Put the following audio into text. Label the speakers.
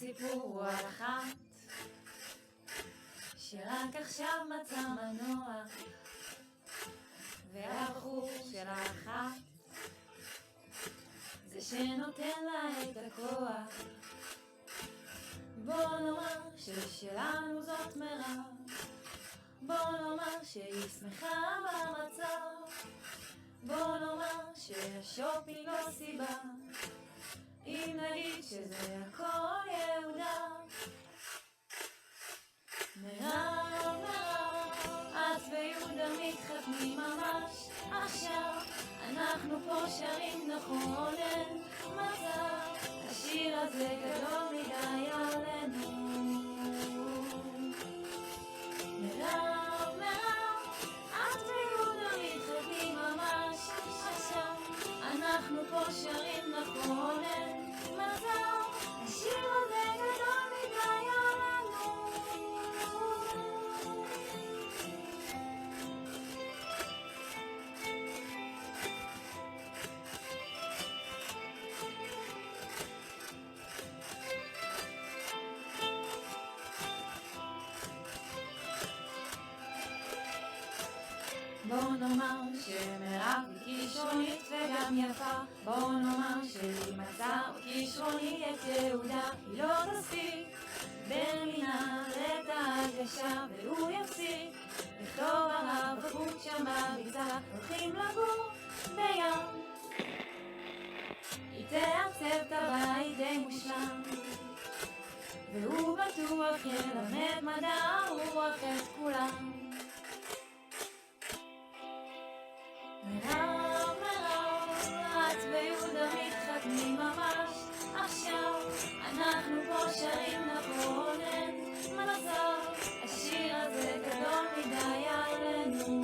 Speaker 1: הסיפור על אחת שרק עכשיו מצא מנוע, והבחור של האחת זה שנותן לה את הכוח. בוא נאמר ששלנו זאת מירב, בוא נאמר שהיא שמחה במצב, בוא נאמר שהשופינג לא סיבה, אם נגיד שזה הכל יהודה. מירב, את ויהודה מתחתנים ממש עכשיו, אנחנו פה שרים נכון אין מצב, השיר הזה גדול מדי עלינו. מירב, את ויהודה מתחתנים ממש עכשיו, אנחנו פה שרים נכון אין מצב, השיר הזה גדול מדי עלינו. בוא נאמר שמירב היא כישרונית וגם יפה, בוא נאמר שהיא מצאה כישרוני את יהודה, היא לא תספיק במינהל את ההגשה, והוא יפסיק לכתוב עליו בחוץ שם בבקתה, הולכים לגור בים, היא תעצב את הבית די מושלם, והוא בטוח ילמד מדע הרוח את כולם. מירב, את ויהודה מתחתנים ממש עכשיו, אנחנו פה שרים נכון אין מצב, השיר הזה גדול מדי עלינו.